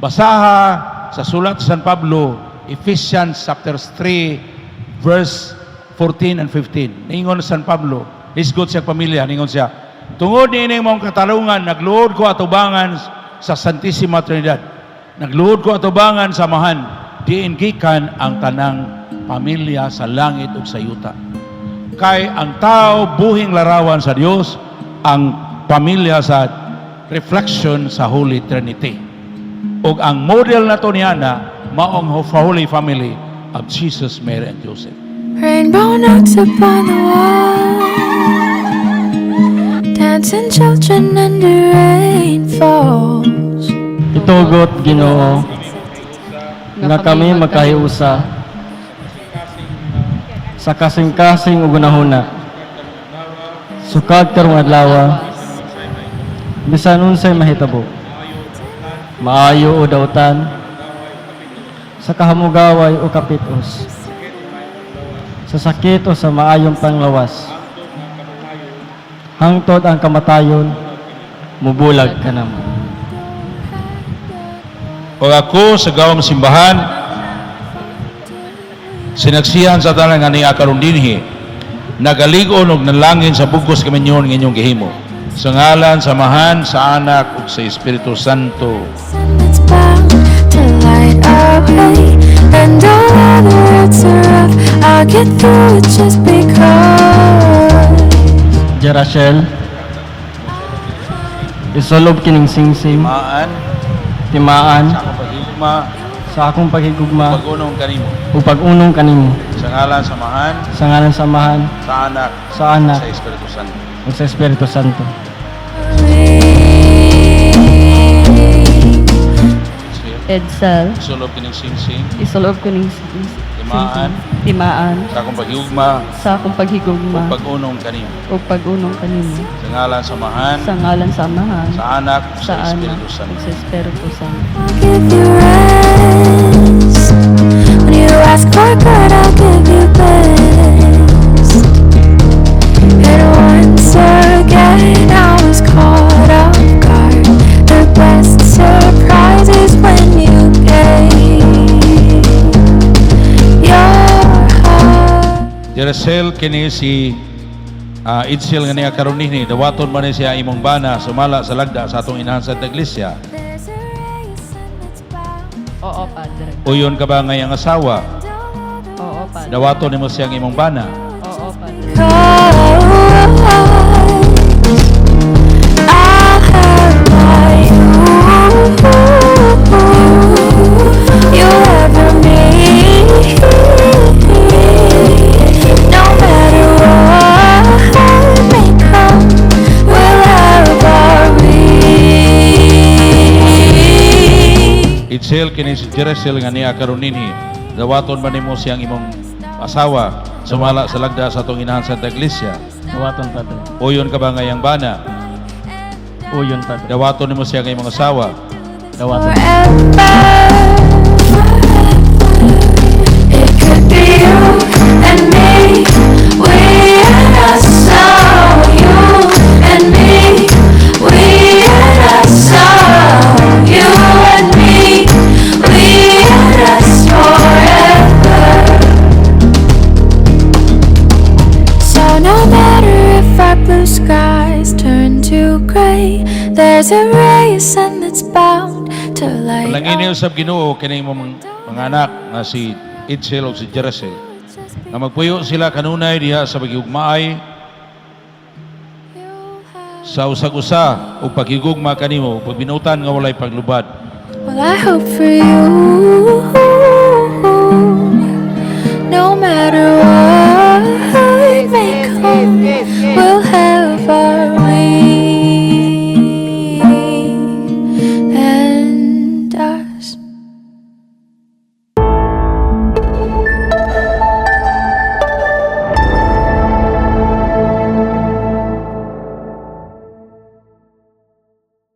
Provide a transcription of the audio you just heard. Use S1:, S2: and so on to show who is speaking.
S1: Basaha sa sulat sa San Pablo, Ephesians chapter 3, verse 14 and 15. Ningon San Pablo, isgot siya pamilya, ningon siya, tungod ni ining mong katarungan, nagluhod ko atubangan sa Santissima Trinidad. Nagluhod ko atubangan sa mahan, diin gikan ang tanang pamilya sa langit ug sa yuta. Kay ang tao buhing larawan sa Dios, ang pamilya sa reflection sa Holy Trinity. Ug ang model na to niana maong Holy Family of Jesus, Mary, and Joseph.
S2: Rainbow notes upon the wall, dancing children and the rain falls.
S3: Itugot, Ginoo, nga kami magkahiusa sa kasing-kasing ug gunahuna. Sukad karong adlaw, bisan unsay mahitabo, maayo o dautan, sa kahamugaway o kapitos, sa sakit o sa maayong panglawas, hangtod ang kamatayon, mubulag ka namo.
S1: O ako sa gawang simbahan, sinaksihan sa tanan nga ni akaron dinhi, nagalig-on og nalangin sa bugos kaminyon ng inyong gihimo. Sa ngalan, sa Amahan, sa Anak, ug sa Espiritu Santo.
S2: And it's bound to light our way, and all the roads are rough, I'll get through it just because.
S3: Jerachel, isolob kining singsing,
S1: Maan,
S3: timaan,
S1: sa akong paghigugma,
S3: sa akong paghigugma,
S1: pag-unong kanimo.
S3: o pag-unong kanimo,
S1: Sa ngalan, sa Amahan,
S3: sa ngalan sa Amahan,
S1: sa Anak,
S3: sa Anak,
S1: sa Espiritu Santo.
S3: o sa Espiritu Santo.
S4: Edsel,
S1: Isulob kining sing-sing,
S4: isolob ko ning timaan
S1: sa akong paghigugma,
S4: sa akong
S1: ug
S4: paghigugma
S1: pag-unong kanimo.
S4: o pag-unong kanimo.
S1: Sa ngalan, sa Amahan,
S4: Sa ngalan sa Amahan,
S1: sa Anak,
S4: sa
S1: sa
S4: Anak,
S1: Espiritu
S4: ug
S1: Santo.
S4: sa Espiritu Santo.
S2: I'll give you rest. When you ask for good, I'll give you best. And once again, I was caught off guard. The best surprise is when you gave your heart.
S1: Jerusel kini si Itzel nga niya karon ni dawaton man ni siya imong bana sumala sa lagda sa atong inahan sa iglesia.
S2: There's a race and it's bound.
S4: Oo, Padre.
S1: Uyon ka ba ngayang asawa?
S4: Oo, Padre.
S1: Dawaton nimo siyang imong bana.
S4: Oo, Padre.
S2: I'll have my you ever need. No matter what may come, we'll have our reach.
S1: Itzel kini si Jerusel nga niya karon ninhi dawaton man nimo siyang imong asawa sumala sa lagda sa atong inahan sa iglesia.
S3: Dawaton, Padre.
S1: Uyon ka ba ngayang bana?
S3: Uyon, Padre.
S1: Dawaton nimo siyang imong asawa.
S3: Dawaton.
S2: It could be you and me, we and us, so you and me, we and us, so you and me, we and us forever. So no matter if our blue skies turn to gray, there's a race and it's bound to light
S1: Palangin usab Ginoo kini imong mga anak nga si Itzel ug si Jerusel. Na magpuyo sila kanunay diha sa paghigugmaay sa usag-usa ug paghigugma kanimo pagbinutan nga walay paglubad.
S2: Well, I hope for you, no matter what.